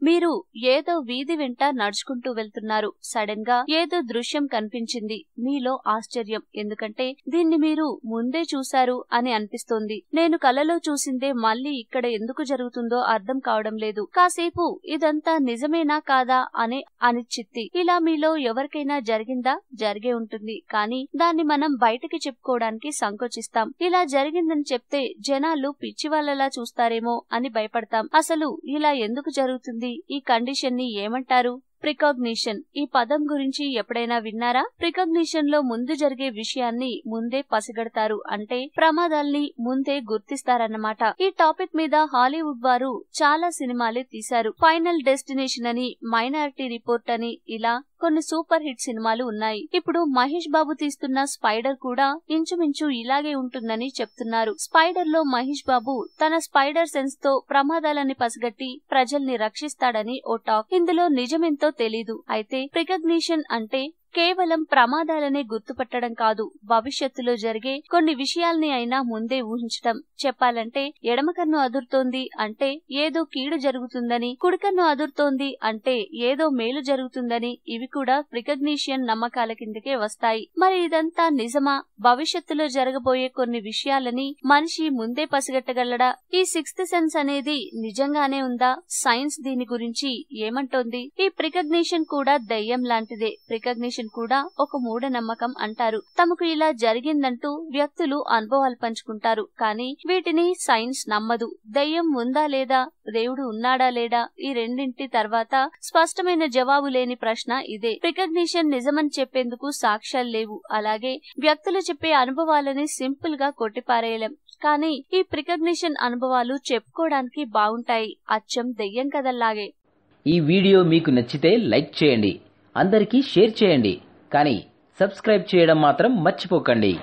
మీరు ఏదో వీధి వెంట నడుచుకుంటూ వెళ్తున్నారు. సడన్ గా ఏదో దృశ్యం కనిపించింది. మీలో ఆశ్చర్యం, ఎందుకంటే దీన్ని మీరు ముందే చూశారు అని అనిపిస్తోంది. నేను కలలో చూసిందే మళ్ళీ ఇక్కడ ఎందుకు జరుగుతుందో అర్థం కావడం లేదు. కాసేపు ఇదంతా నిజమేనా కాదా అనే అనిశ్చితి. ఇలా మీలో ఎవరికైనా జరిగిందా? జరిగే ఉంటుంది, కానీ దాన్ని మనం బయటికి చెప్పుకోవడానికి సంకోచిస్తాం. ఇలా జరిగిందని చెప్తే జనాలు పిచ్చివాళ్లలా చూస్తారేమో అని భయపడతాం. అసలు ఇలా ఎందుకు జరుగుతుంది? ఈ కండిషన్ ని ఏమంటారు? ప్రికాగ్నిషన్. ఈ పదం గురించి ఎప్పుడైనా విన్నారా? ప్రికాగ్నిషన్ లో ముందు జరిగే విషయాన్ని ముందే పసిగడతారు, అంటే ప్రమాదాల్ని ముందే గుర్తిస్తారన్నమాట. ఈ టాపిక్ మీద హాలీవుడ్ వారు చాలా సినిమాలే తీశారు. ఫైనల్ డెస్టినేషన్ అని, మైనారిటీ రిపోర్ట్ అని, ఇలా కొన్ని సూపర్ హిట్ సినిమాలు ఉన్నాయి. ఇప్పుడు మహేష్ బాబు తీస్తున్న స్పైడర్ కూడా ఇంచుమించు ఇలాగే ఉంటుందని చెప్తున్నారు. స్పైడర్ లో మహేష్ బాబు తన స్పైడర్ సెన్స్ తో ప్రమాదాలని పసిగట్టి ప్రజల్ని రక్షిస్తాడని ఓ టాక్. ఇందులో నిజమెంతో తెలీదు. అయితే ప్రికాగ్నిషన్ అంటే కేవలం ప్రమాదాలనే గుర్తుపట్టడం కాదు, భవిష్యత్తులో జరిగే కొన్ని విషయాల్ని అయినా ముందే ఊహించటం. చెప్పాలంటే ఎడమ కన్ను అదురుతోంది అంటే ఏదో కీడు జరుగుతుందని, కుడి కన్ను అదురుతోంది అంటే ఏదో మేలు జరుగుతుందని, ఇవి కూడా ప్రికాగ్నిషన్ నమ్మకాల కిందకే వస్తాయి. మరి ఇదంతా నిజమా? భవిష్యత్తులో జరగబోయే కొన్ని విషయాలని మనిషి ముందే పసిగట్టగలడా? ఈ సిక్స్త్ సెన్స్ అనేది నిజంగానే ఉందా? సైన్స్ దీని గురించి ఏమంటోంది? ఈ ప్రికాగ్నిషన్ కూడా దయ్యం లాంటిదే. ప్రికాగ్నిషన్ కూడా ఒక మూఢనమ్మకం అంటారు. తమకు ఇలా జరిగిందంటూ వ్యక్తులు అనుభవాలు పంచుకుంటారు, కానీ వీటిని సైన్స్ నమ్మదు. దయ్యం ఉందా లేదా, దేవుడు ఉన్నాడా లేడా, ఈ రెండింటి తర్వాత స్పష్టమైన జవాబు లేని ప్రశ్న ఇదే. ప్రికాగ్నిషన్ నిజమని చెప్పేందుకు సాక్ష్యాలు లేవు. అలాగే వ్యక్తులు చెప్పే అనుభవాలని సింపుల్ గా కొట్టిపారేయలేం. కానీ ఈ ప్రికాగ్నిషన్ అనుభవాలు చెప్పుకోవడానికి బాగుంటాయి, అచ్చం దెయ్యం కథల్లాగే. ఈ వీడియో మీకు నచ్చితే లైక్ చేయండి, అందరికీ షేర్ చేయండి, కానీ సబ్స్క్రైబ్ చేయడం మాత్రం మర్చిపోకండి.